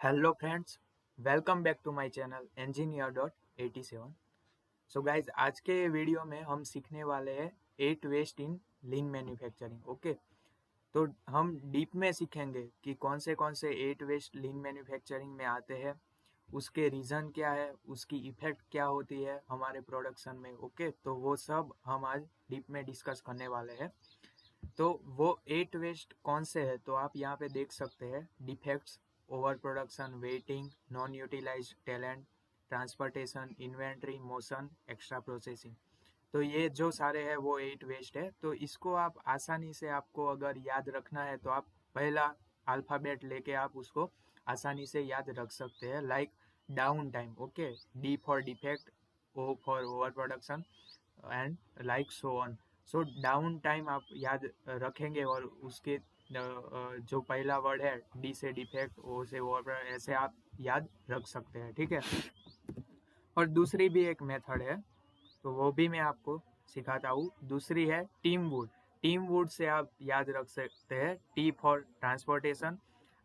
Hello friends, welcome back to my channel engineer.87। So guys, आज के video में हम सीखने वाले हैं 8 waste in lean manufacturing. Okay, तो हम डीप में सीखेंगे कि कौन से 8 वेस्ट लीन मैन्युफैक्चरिंग में आते हैं, उसके रीज़न क्या है, उसकी इफेक्ट क्या होती है हमारे प्रोडक्शन में। ओके, तो वो सब हम आज डीप में डिस्कस करने वाले हैं। तो वो 8 वेस्ट कौन से हैं, तो आप यहाँ पे देख सकते हैं: defects, over production, waiting, non utilize talent, transportation, inventory, motion, extra processing. तो ये जो सारे हैं वो 8 वेस्ट है। तो इसको आप आसानी से, आपको अगर याद रखना है तो आप पहला अल्फ़ाबेट लेके आप उसको आसानी से याद रख सकते हैं। Like down time, okay, D for defect, O for over production and like so on. So down time आप याद रखेंगे और उसके जो पहला वर्ड है डी से डिफेक्ट, ओ से ओवर, ऐसे आप याद रख सकते हैं। ठीक है, और दूसरी भी एक मेथड है, तो वो भी मैं आपको सिखाता हूँ। दूसरी है team would. Team would say आप याद रख सकते हैं: T for transportation,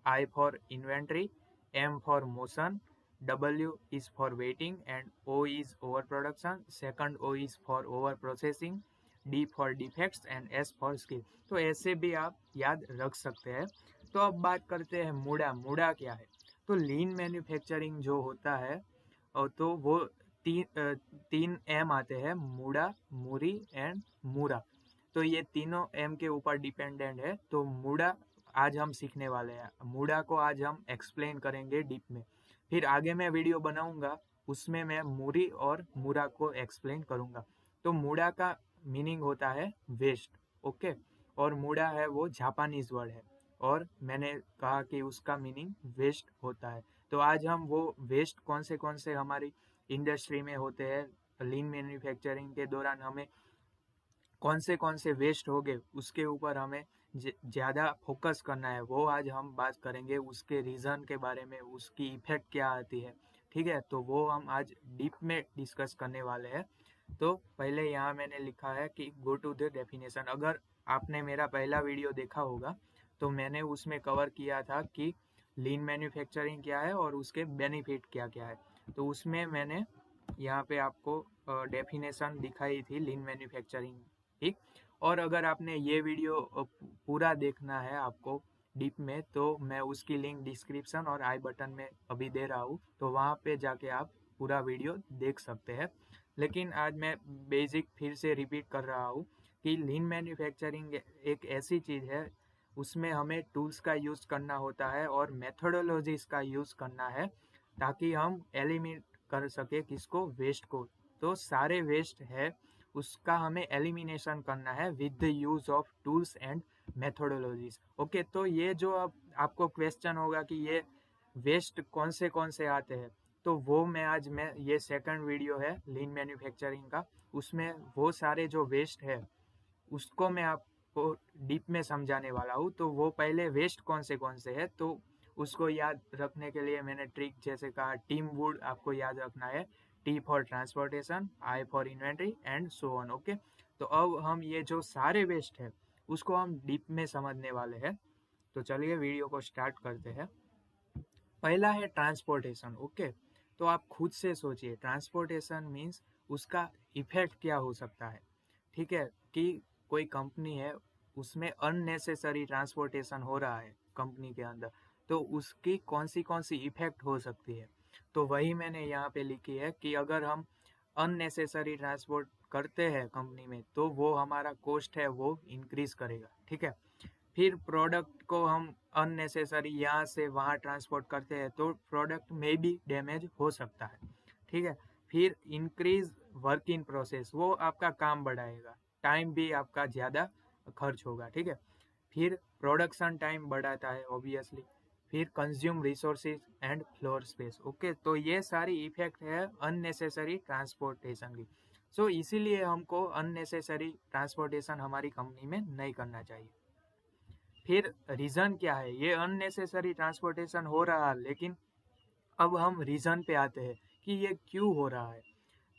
I for inventory, M for motion, W is for waiting and O is over production, second O is for over processing, D for defects and S for skill. तो ऐसे भी आप याद रख सकते हैं। तो अब बात करते हैं मूडा। मूडा क्या है? तो लीन मैन्युफैक्चरिंग जो होता है, तो वो तीन एम आते हैं: मूडा, मूरी एंड मूरा। तो ये तीनों एम के ऊपर डिपेंडेंट है। तो मूडा आज हम सीखने वाले हैं। मूडा को आज हम एक्सप्लेन करेंगे डीप में। फिर आगे मैं वीडियो बनाऊंगा, उसमें मैं मूरी और मूरा को एक्सप्लेन करूंगा। तो मूडा का मीनिंग होता है वेस्ट। ओके, और मूडा है वो जापानीज वर्ड है, और मैंने कहा कि उसका मीनिंग वेस्ट होता है। तो आज हम वो वेस्ट कौन से हमारी इंडस्ट्री में होते हैं, लीन मैन्युफैक्चरिंग के दौरान हमें कौन से वेस्ट हो गए, उसके ऊपर हमें ज़्यादा फोकस करना है। वो आज हम बात करेंगे, उसके रीज़न के बारे में, उसकी इफेक्ट क्या आती है। ठीक है, तो वो हम आज डीप में डिस्कस करने वाले हैं। तो पहले यहाँ मैंने लिखा है कि गो टू द डेफिनेशन। अगर आपने मेरा पहला वीडियो देखा होगा तो मैंने उसमें कवर किया था कि लीन मैन्युफैक्चरिंग क्या है और उसके बेनिफिट क्या क्या है। तो उसमें मैंने यहाँ पे आपको डेफिनेशन दिखाई थी लीन मैन्युफैक्चरिंग की। और अगर आपने ये वीडियो पूरा देखना है आपको डीप में, तो मैं उसकी लिंक डिस्क्रिप्शन और आई बटन में अभी दे रहा हूँ, तो वहाँ पे जाके आप पूरा वीडियो देख सकते हैं। लेकिन आज मैं बेसिक फिर से रिपीट कर रहा हूँ कि लीन मैन्युफैक्चरिंग एक ऐसी चीज़ है, उसमें हमें टूल्स का यूज़ करना होता है और मेथोडोलॉजीज का यूज़ करना है, ताकि हम एलिमिनेट कर सके किसको, वेस्ट को। तो सारे वेस्ट है उसका हमें एलिमिनेशन करना है with the use of tools and methodologies. Okay, तो ये जो अब आपको क्वेश्चन होगा कि ये वेस्ट कौन से आते हैं, तो वो मैं ये सेकंड वीडियो है लीन मैन्युफैक्चरिंग का, उसमें वो सारे जो वेस्ट है उसको मैं आपको डीप में समझाने वाला हूँ। तो वो पहले वेस्ट कौन से है, तो उसको याद रखने के लिए मैंने ट्रिक जैसे कहा, टीम वुड आपको याद रखना है, T for transportation, I for inventory and so on. Okay, तो अब हम ये जो सारे वेस्ट है उसको हम डीप में समझने वाले हैं। तो चलिए वीडियो को स्टार्ट करते हैं। पहला है ट्रांसपोर्टेशन। ओके, तो आप खुद से सोचिए, ट्रांसपोर्टेशन मीन्स उसका इफेक्ट क्या हो सकता है। ठीक है, कि कोई कंपनी है, उसमें अननेसेसरी ट्रांसपोर्टेशन हो रहा है कंपनी के अंदर, तो उसकी कौन सी इफेक्ट हो सकती है। तो वही मैंने यहाँ पे लिखी है कि अगर हम अननेसेसरी ट्रांसपोर्ट करते हैं कंपनी में, तो वो हमारा कॉस्ट है वो इंक्रीज करेगा। ठीक है, फिर प्रोडक्ट को हम अननेसेसरी यहाँ से वहाँ ट्रांसपोर्ट करते हैं, तो प्रोडक्ट में भी डैमेज हो सकता है। ठीक है, फिर इंक्रीज वर्क इन प्रोसेस, वो आपका काम बढ़ाएगा, टाइम भी आपका ज़्यादा खर्च होगा। ठीक है, फिर प्रोडक्शन टाइम बढ़ाता है ऑब्वियसली। फिर consume resources and floor space. Okay, तो ये सारी इफेक्ट है अननेसेसरी ट्रांसपोर्टेशन की। सो इसीलिए हमको अननेसेसरी ट्रांसपोर्टेशन हमारी कंपनी में नहीं करना चाहिए। फिर रीज़न क्या है, ये अननेसेसरी ट्रांसपोर्टेशन हो रहा है, लेकिन अब हम रीज़न पे आते हैं कि ये क्यों हो रहा है।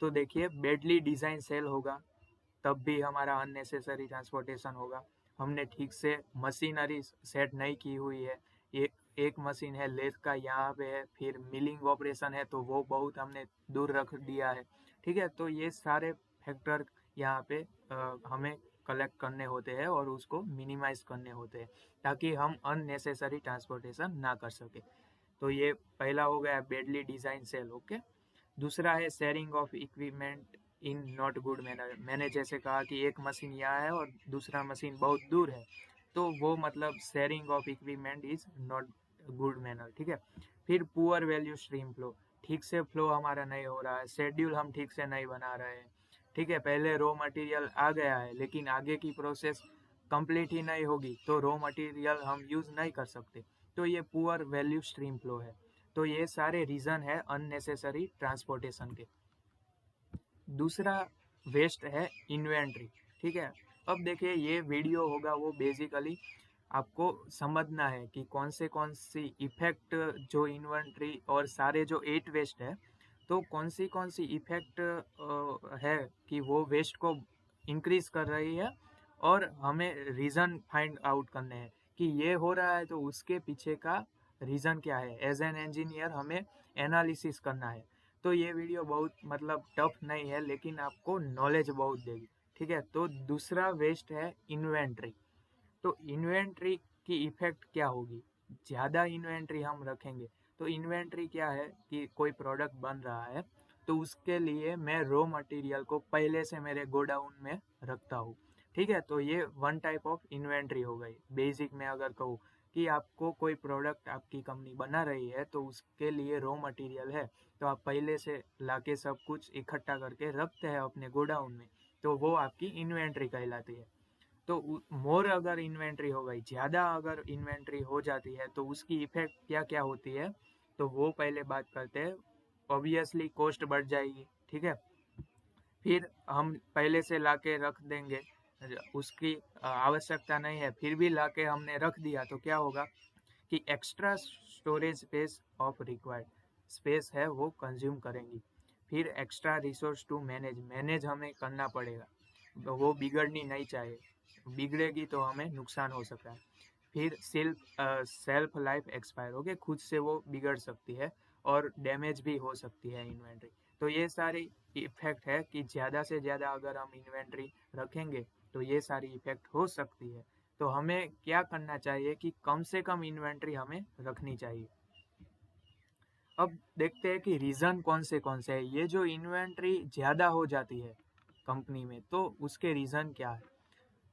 तो देखिए, बेडली डिज़ाइन सेल होगा तब भी हमारा अननेसेसरी ट्रांसपोर्टेशन होगा। हमने ठीक से मशीनरी सेट नहीं की हुई है, ये एक मशीन है लेथ का यहाँ पे है, फिर मिलिंग ऑपरेशन है तो वो बहुत हमने दूर रख दिया है। ठीक है, तो ये सारे फैक्टर यहाँ पे हमें कलेक्ट करने होते हैं और उसको मिनिमाइज करने होते हैं ताकि हम अननेसेसरी ट्रांसपोर्टेशन ना कर सके। तो ये पहला हो गया बेडली डिजाइन सेल। ओके, दूसरा है sharing of equipment in not good manner. मैंने जैसे कहा कि एक मशीन यहाँ है और दूसरा मशीन बहुत दूर है, तो वो मतलब sharing of equipment is not good manner. ठीक है, फिर पुअर वैल्यू स्ट्रीम फ्लो, ठीक से फ्लो हमारा नहीं हो रहा है, शेड्यूल हम ठीक से नहीं बना रहे हैं। ठीक है, पहले रॉ मटेरियल आ गया है लेकिन आगे की प्रोसेस कंप्लीट ही नहीं होगी तो रॉ मटेरियल हम यूज नहीं कर सकते, तो ये पुअर वैल्यू स्ट्रीम फ्लो है। तो ये सारे रीजन है अननेसेसरी ट्रांसपोर्टेशन के। दूसरा वेस्ट है इन्वेंट्री। ठीक है, अब देखिए ये वीडियो होगा वो बेसिकली आपको समझना है कि कौन सी इफेक्ट जो इन्वेंट्री और सारे जो 8 वेस्ट है, तो कौन सी इफेक्ट है कि वो वेस्ट को इंक्रीज कर रही है, और हमें रीज़न फाइंड आउट करने हैं कि ये हो रहा है तो उसके पीछे का रीज़न क्या है। एज एन इंजीनियर हमें एनालिसिस करना है। तो ये वीडियो बहुत मतलब टफ नहीं है लेकिन आपको नॉलेज बहुत देगी। ठीक है, तो दूसरा वेस्ट है इन्वेंट्री। तो इन्वेंट्री की इफेक्ट क्या होगी, ज़्यादा इन्वेंट्री हम रखेंगे तो इन्वेंट्री क्या है कि कोई प्रोडक्ट बन रहा है तो उसके लिए मैं रॉ मटेरियल को पहले से मेरे गोडाउन में रखता हूँ। ठीक है, तो ये वन टाइप ऑफ इन्वेंट्री हो गई। बेसिक में अगर कहूँ कि आपको कोई प्रोडक्ट आपकी कंपनी बना रही है तो उसके लिए रॉ मटेरियल है, तो आप पहले से लाके सब कुछ इकट्ठा करके रखते हैं अपने गोडाउन में, तो वो आपकी इन्वेंट्री कहलाती है। तो मोर अगर इन्वेंट्री हो गई, ज़्यादा अगर इन्वेंट्री हो जाती है तो उसकी इफेक्ट क्या क्या होती है, तो वो पहले बात करते हैं। ऑब्वियसली कॉस्ट बढ़ जाएगी। ठीक है, फिर हम पहले से लाके रख देंगे, उसकी आवश्यकता नहीं है फिर भी लाके हमने रख दिया तो क्या होगा कि extra storage space of required space है वो कंज्यूम करेंगी। फिर एक्स्ट्रा रिसोर्स टू मैनेज हमें करना पड़ेगा, तो वो बिगड़नी नहीं चाहिए, बिगड़ेगी तो हमें नुकसान हो सकता है। फिर सेल्फ लाइफ एक्सपायर हो गए, खुद से वो बिगड़ सकती है और डैमेज भी हो सकती है इन्वेंट्री। तो ये सारी इफेक्ट है कि ज़्यादा से ज़्यादा अगर हम इन्वेंट्री रखेंगे तो ये सारी इफेक्ट हो सकती है। तो हमें क्या करना चाहिए कि कम से कम इन्वेंट्री हमें रखनी चाहिए। अब देखते हैं कि रीज़न कौन से है। ये जो इन्वेंट्री ज़्यादा हो जाती है कंपनी में तो उसके रीज़न क्या है।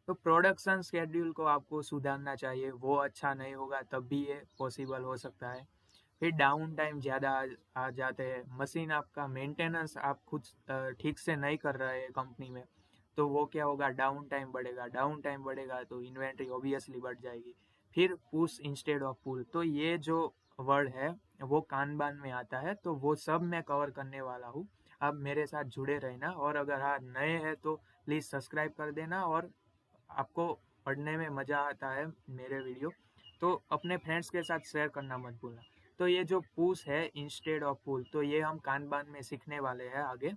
तो प्रोडक्शन शेड्यूल को आपको सुधारना चाहिए, वो अच्छा नहीं होगा तब भी ये पॉसिबल हो सकता है। फिर डाउन टाइम ज़्यादा आ जाते हैं, मशीन आपका मेंटेनेंस आप खुद ठीक से नहीं कर रहे हैं कंपनी में, तो वो क्या होगा, डाउन टाइम बढ़ेगा। डाउन टाइम बढ़ेगा तो इन्वेंट्री ऑब्वियसली बढ़ जाएगी। फिर पुश इंस्टेड ऑफ पुल, तो ये जो वर्ड है वो कानबान में आता है, तो वो सब मैं कवर करने वाला हूँ। आप मेरे साथ जुड़े रहना, और अगर हाँ नए हैं तो प्लीज़ सब्सक्राइब कर देना, और आपको पढ़ने में मज़ा आता है मेरे वीडियो तो अपने फ्रेंड्स के साथ शेयर करना मत भूलना। तो ये जो पुश है इंस्टेड ऑफ पुल, तो ये हम कानबान में सीखने वाले हैं आगे।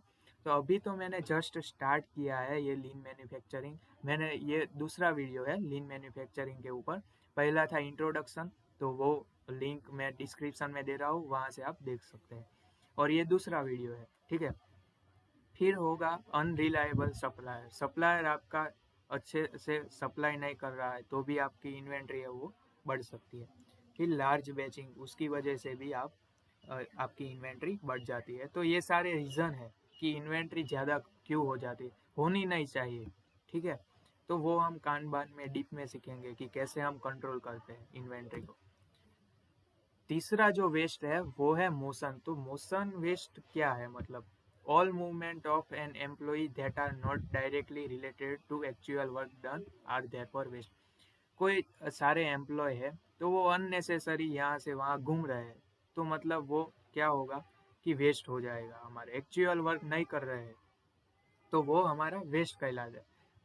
तो अभी तो मैंने जस्ट स्टार्ट किया है ये लीन मैन्युफैक्चरिंग। मैंने ये दूसरा वीडियो है लीन मैन्युफैक्चरिंग के ऊपर, पहला था इंट्रोडक्शन, तो वो लिंक मैं डिस्क्रिप्शन में दे रहा हूँ, वहाँ से आप देख सकते हैं। और ये दूसरा वीडियो है। ठीक है, फिर होगा अनरिलायबल सप्लायर। सप्लायर आपका अच्छे से सप्लाई नहीं कर रहा है तो भी आपकी इन्वेंट्री है वो बढ़ सकती है। फिर लार्ज बैचिंग, उसकी वजह से भी आपकी इन्वेंट्री बढ़ जाती है। तो ये सारे रीज़न है कि इन्वेंट्री ज़्यादा क्यों हो जाती है, होनी नहीं चाहिए। ठीक है, तो वो हम कानबान में डीप में सीखेंगे कि कैसे हम कंट्रोल करते हैं इन्वेंट्री को। तीसरा जो वेस्ट है वो है मोशन। तो मोशन वेस्ट क्या है, मतलब all movement of an employ that are not directly related to actual work done are therefore waste. कोई सारे एम्प्लॉय है तो वो अननेसेसरी यहाँ से वहाँ घूम रहे हैं, तो मतलब वो क्या होगा कि वेस्ट हो जाएगा, हमारे एक्चुअल वर्क नहीं कर रहे हैं तो वो हमारा वेस्ट कहलाता है।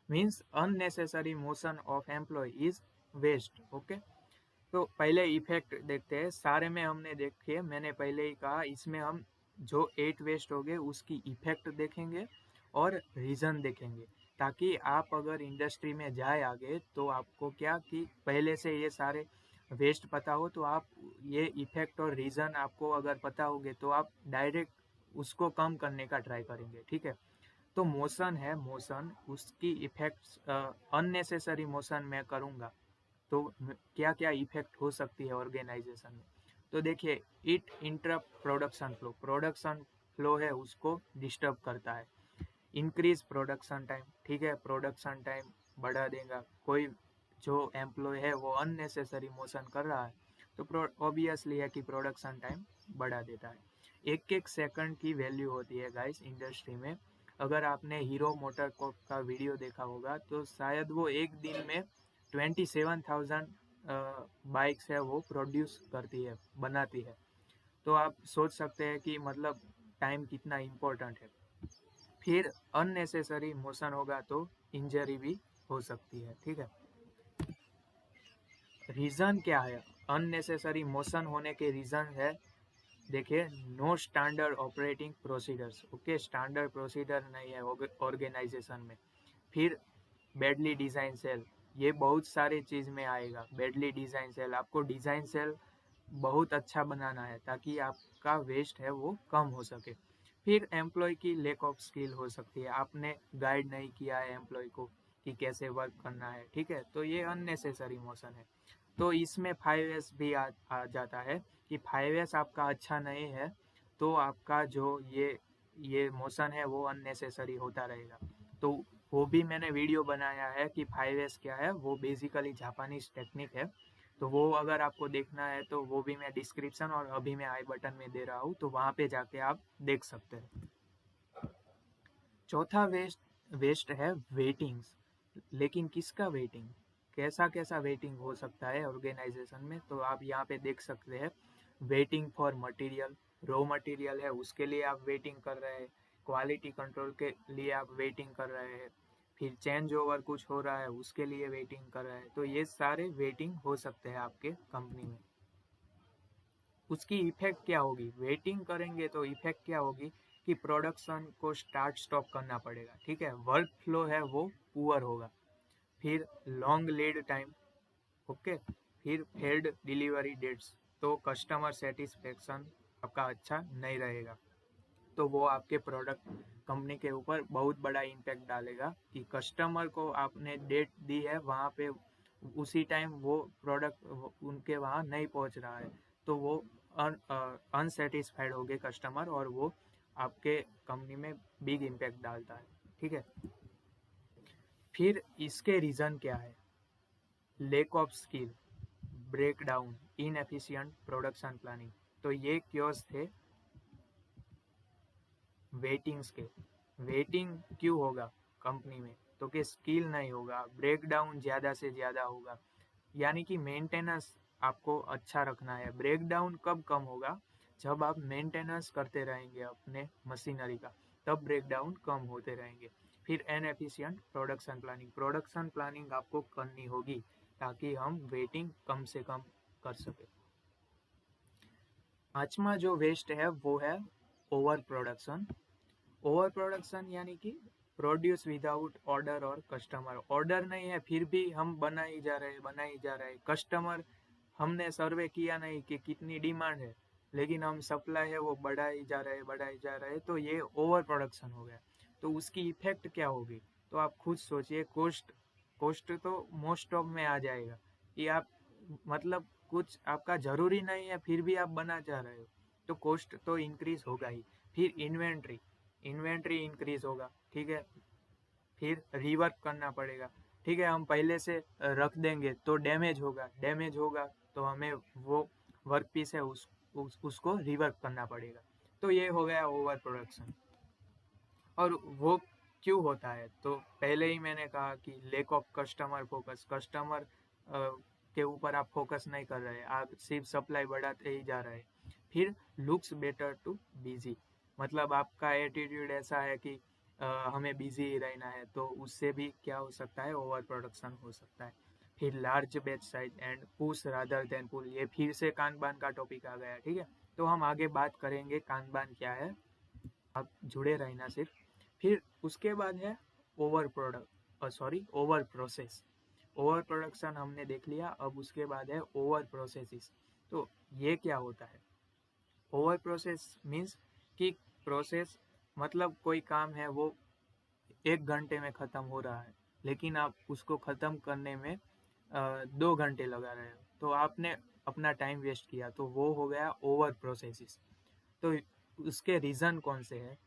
Means unnecessary motion of employ is waste. Okay, तो पहले इफेक्ट देखते हैं। सारे में हमने देखिए, मैंने पहले ही कहा इसमें हम जो 8 वेस्ट हो गए उसकी इफेक्ट देखेंगे और रीज़न देखेंगे, ताकि आप अगर इंडस्ट्री में जाए आगे तो आपको क्या कि पहले से ये सारे वेस्ट पता हो तो आप ये इफेक्ट और रीज़न आपको अगर पता होगे तो आप डायरेक्ट उसको कम करने का ट्राई करेंगे, ठीक है। तो मोशन है, मोशन उसकी इफेक्ट्स अननेसेसरी मोशन मैं करूँगा तो क्या क्या इफेक्ट हो सकती है ऑर्गेनाइजेशन में। तो देखिए, इट इंटरप्ट प्रोडक्शन फ्लो है उसको डिस्टर्ब करता है। इंक्रीज प्रोडक्शन टाइम, ठीक है, प्रोडक्शन टाइम बढ़ा देगा। कोई जो एम्प्लॉय है वो अननेसेसरी मोशन कर रहा है तो ऑब्वियसली है कि प्रोडक्शन टाइम बढ़ा देता है। एक एक सेकंड की वैल्यू होती है गाइस इंडस्ट्री में। अगर आपने हीरो मोटर का वीडियो देखा होगा तो शायद वो एक दिन में 27,000 बाइक्स है वो प्रोड्यूस करती है, बनाती है। तो आप सोच सकते हैं कि मतलब टाइम कितना इम्पोर्टेंट है। फिर अननेसेसरी मोशन होगा तो इंजरी भी हो सकती है, ठीक है। रीजन क्या है अननेसेसरी मोशन होने के? रीजन है, देखिए, no standard operating procedures, okay, standard procedure नहीं है ऑर्गेनाइजेशन में। फिर बैडली डिजाइन सेल, ये बहुत सारे चीज में आएगा। बैडली डिजाइन सेल, आपको डिजाइन सेल बहुत अच्छा बनाना है ताकि आपका वेस्ट है वो कम हो सके। फिर एम्प्लॉय की लैक ऑफ स्किल हो सकती है, आपने गाइड नहीं किया है एम्प्लॉय को कि कैसे वर्क करना है, ठीक है, तो ये अननेसेसरी मोशन है। तो इसमें 5S भी आ जाता है कि 5S आपका अच्छा नहीं है तो आपका जो ये मोशन है वो अननेसेसरी होता रहेगा। तो वो भी मैंने वीडियो बनाया है कि 5S क्या है, वो बेसिकली जापानीज टेक्निक है। तो वो अगर आपको देखना है तो वो भी मैं डिस्क्रिप्शन और अभी मैं आई बटन में दे रहा हूँ, तो वहाँ पे जाके आप देख सकते हैं। चौथा वेस्ट है वेटिंग्स। लेकिन किसका वेटिंग, कैसा कैसा वेटिंग हो सकता है ऑर्गेनाइजेशन में, तो आप यहाँ पे देख सकते हैं। Waiting for material, raw material है उसके लिए आप वेटिंग कर रहे हैं। क्वालिटी कंट्रोल के लिए आप वेटिंग कर रहे हैं। फिर चेंज ओवर कुछ हो रहा है उसके लिए वेटिंग कर रहे हैं। तो ये सारे वेटिंग हो सकते हैं आपके कंपनी में। उसकी इफेक्ट क्या होगी, वेटिंग करेंगे तो इफेक्ट क्या होगी कि प्रोडक्शन को स्टार्ट स्टॉप करना पड़ेगा, ठीक है, वर्क फ्लो है वो पुअर होगा। फिर लॉन्ग लीड टाइम, ओके, फिर फेल्ड डिलीवरी डेट्स, तो कस्टमर सेटिस्फेक्शन आपका अच्छा नहीं रहेगा। तो वो आपके प्रोडक्ट कंपनी के ऊपर बहुत बड़ा इम्पैक्ट डालेगा कि कस्टमर को आपने डेट दी है वहाँ पे उसी टाइम वो प्रोडक्ट उनके वहाँ नहीं पहुँच रहा है तो वो अनसेटिस्फाइड हो गए कस्टमर और वो आपके कंपनी में बिग इम्पैक्ट डालता है, ठीक है। फिर इसके रीज़न क्या है? Lack of skill, break down, inefficient production planning. तो ये क्योज थे वेटिंग्स के। वेटिंग क्यों होगा कंपनी में? तो कि स्किल नहीं होगा, ब्रेक डाउन ज़्यादा से ज़्यादा होगा, यानी कि मेंटेनेंस आपको अच्छा रखना है। ब्रेक डाउन कब कम होगा? जब आप मेंटेनेंस करते रहेंगे अपने मशीनरी का, तब ब्रेक डाउन कम होते रहेंगे। फिर इनएफिशिएंट प्रोडक्शन प्लानिंग आपको करनी होगी ताकि हम वेटिंग कम से कम कर सके। पांचवा जो वेस्ट है वो है ओवर प्रोडक्शन। ओवर प्रोडक्शन यानी कि प्रोड्यूस विदाउट ऑर्डर और कस्टमर, ऑर्डर नहीं है फिर भी हम बना ही जा रहे कस्टमर, हमने सर्वे किया नहीं कि कितनी डिमांड है लेकिन हम सप्लाई है वो बढ़ा ही जा रहे, तो ये ओवर प्रोडक्शन हो गया। तो उसकी इफेक्ट क्या होगी? तो आप खुद सोचिए, कॉस्ट कॉस्ट तो मोस्ट ऑफ में आ जाएगा कि आप मतलब कुछ आपका जरूरी नहीं है फिर भी आप बना चाह रहे हो तो कॉस्ट तो इंक्रीज होगा ही। फिर इन्वेंट्री इंक्रीज होगा, ठीक है, फिर रिवर्क करना पड़ेगा, ठीक है, हम पहले से रख देंगे तो डैमेज होगा तो हमें वो वर्क पीस है उसको रिवर्क करना पड़ेगा। तो ये हो गया ओवर प्रोडक्शन। और वो क्यों होता है? तो पहले ही मैंने कहा कि lack of customer focus, customer के ऊपर आप फोकस नहीं कर रहे, आप सिर्फ सप्लाई बढ़ाते ही जा रहे। फिर लुक्स बेटर टू बिजी, मतलब आपका एटीट्यूड ऐसा है कि हमें बिजी ही रहना है, तो उससे भी क्या हो सकता है, ओवर प्रोडक्शन हो सकता है। फिर large batch size and push rather than pull, ये फिर से कानबान का टॉपिक आ गया, ठीक है, तो हम आगे बात करेंगे कानबान क्या है, आप जुड़े रहना सिर्फ। फिर उसके बाद है ओवर प्रोसेस। ओवर प्रोडक्शन हमने देख लिया। अब उसके बाद है ओवर प्रोसेसिस। तो ये क्या होता है? ओवर प्रोसेस मीन्स कि प्रोसेस मतलब कोई काम है वो 1 घंटे में ख़त्म हो रहा है, लेकिन आप उसको ख़त्म करने में 2 घंटे लगा रहे हो, तो आपने अपना टाइम वेस्ट किया, तो वो हो गया ओवर प्रोसेसिस। तो उसके रीज़न कौन से हैं?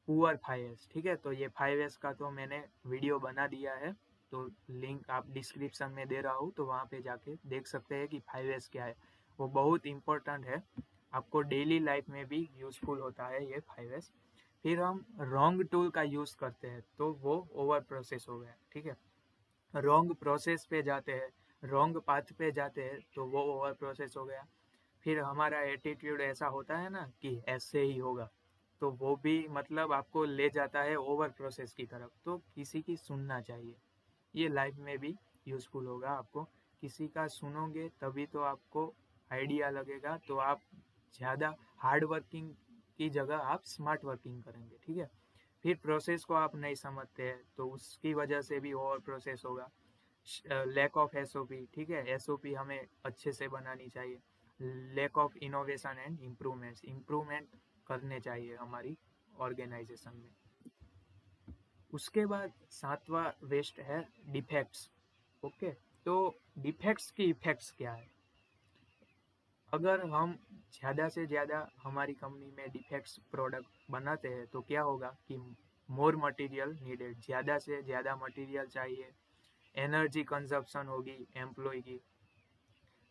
पुअर 5S, ठीक है। तो ये 5S का तो मैंने वीडियो बना दिया है, तो लिंक आप डिस्क्रिप्शन में दे रहा हूँ, तो वहाँ पे जाके देख सकते हैं कि 5S क्या है। वो बहुत इम्पोर्टेंट है, आपको डेली लाइफ में भी यूज़फुल होता है ये 5S। फिर हम रॉन्ग टूल का यूज़ करते हैं, तो वो ओवर प्रोसेस हो गया, ठीक है। रॉन्ग प्रोसेस पे जाते हैं, रॉन्ग पाथ पे जाते हैं, तो वो ओवर प्रोसेस हो गया। फिर हमारा एटीट्यूड ऐसा होता है ना कि ऐसे ही होगा, तो वो भी मतलब आपको ले जाता है ओवर प्रोसेस की तरफ। तो किसी की सुनना चाहिए, ये लाइफ में भी यूज़फुल होगा आपको। किसी का सुनोगे तभी तो आपको आइडिया लगेगा, तो आप ज़्यादा हार्ड वर्किंग की जगह आप स्मार्ट वर्किंग करेंगे, ठीक है। फिर प्रोसेस को आप नहीं समझते हैं, तो उसकी वजह से भी ओवर प्रोसेस होगा। लैक ऑफ एसओपी, ठीक है, एसओपी हमें अच्छे से बनानी चाहिए। Lack of innovation and improvement करने चाहिए हमारी ऑर्गेनाइजेशन में। उसके बाद 7वां वेस्ट है डिफेक्ट्स। ओके, तो डिफेक्ट्स की इफेक्ट्स क्या है? अगर हम ज़्यादा से ज़्यादा हमारी कंपनी में डिफेक्ट्स प्रोडक्ट बनाते हैं, तो क्या होगा कि मोर मटेरियल नीडेड, ज़्यादा से ज़्यादा मटेरियल चाहिए, एनर्जी कंजप्शन होगी एम्प्लॉय की,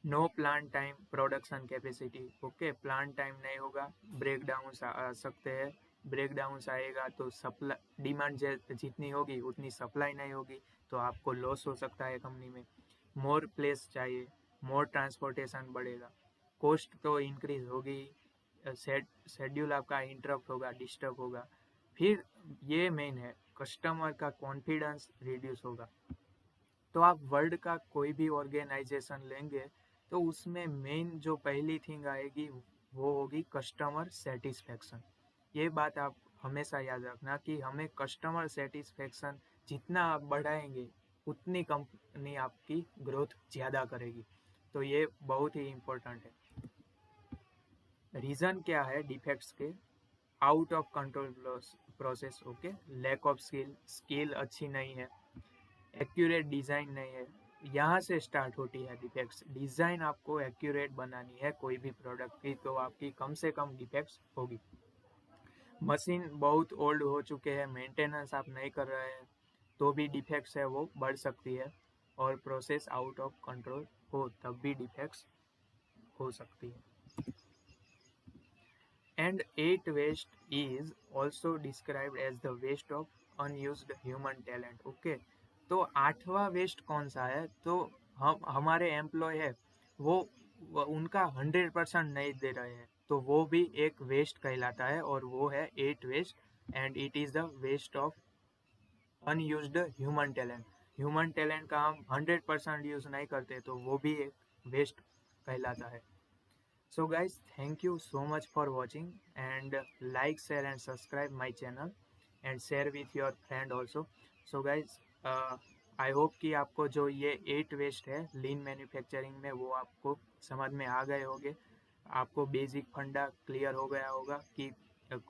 no plant time production capacity. Okay, plant time नहीं होगा, ब्रेक डाउन आ सकते हैं, ब्रेक डाउन आएगा तो सप्लाई डिमांड जितनी होगी उतनी सप्लाई नहीं होगी, तो आपको लॉस हो सकता है कंपनी में। मोर प्लेस चाहिए, मोर ट्रांसपोर्टेशन बढ़ेगा, कॉस्ट तो इंक्रीज होगी, शेड्यूल आपका इंटरप्ट होगा, डिस्टर्ब होगा। फिर ये मेन है, कस्टमर का कॉन्फिडेंस रिड्यूस होगा। तो आप वर्ल्ड का कोई भी ऑर्गेनाइजेशन लेंगे, तो उसमें मेन जो पहली थिंग आएगी वो होगी कस्टमर सेटिस्फेक्शन। ये बात आप हमेशा याद रखना कि हमें कस्टमर सेटिस्फेक्शन जितना आप बढ़ाएंगे, उतनी कंपनी आपकी ग्रोथ ज़्यादा करेगी। तो ये बहुत ही इम्पोर्टेंट है। रीज़न क्या है डिफेक्ट्स के? Out of control process, okay, lack of skill अच्छी नहीं है, एक्यूरेट डिज़ाइन नहीं है। यहाँ से स्टार्ट होती है डिफेक्ट्स। डिज़ाइन आपको एक्यूरेट बनानी है कोई भी प्रोडक्ट की, तो आपकी कम से कम डिफेक्ट्स होगी। मशीन बहुत ओल्ड हो चुके हैं, मेंटेनेंस आप नहीं कर रहे हैं, तो भी डिफेक्ट्स है वो बढ़ सकती है। और प्रोसेस आउट ऑफ कंट्रोल हो तब भी डिफेक्ट्स हो सकती है। And 8 waste is also described as the waste of unused human talent. Okay, तो 8वां वेस्ट कौन सा है? तो हम हमारे एम्प्लॉय है वो उनका 100% नहीं दे रहे हैं, तो वो भी एक वेस्ट कहलाता है, और वो है 8 waste. And it is the waste of unused human talent. Human talent का हम 100% यूज़ नहीं करते, तो वो भी एक वेस्ट कहलाता है। So guys, thank you so much for watching, and like, share and subscribe my channel and share with your friend also. So guys, I hope कि आपको जो ये 8 वेस्ट है लीन मैन्युफैक्चरिंग में, वो आपको समझ में आ गए होंगे। आपको बेसिक फंडा क्लियर हो गया होगा कि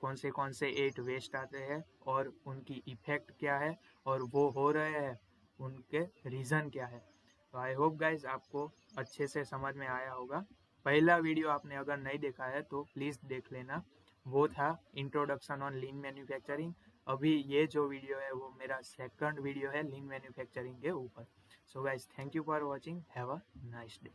कौन से 8 वेस्ट आते हैं और उनकी इफेक्ट क्या है, और वो हो रहे हैं उनके रीज़न क्या है। तो आई होप गाइज आपको अच्छे से समझ में आया होगा। पहला वीडियो आपने अगर नहीं देखा है तो प्लीज़ देख लेना, वो था इंट्रोडक्शन ऑन लीन मैन्युफैक्चरिंग। अभी ये जो वीडियो है वो मेरा सेकंड वीडियो है लीन मैन्युफैक्चरिंग के ऊपर। So guys, thank you for watching, have a nice day.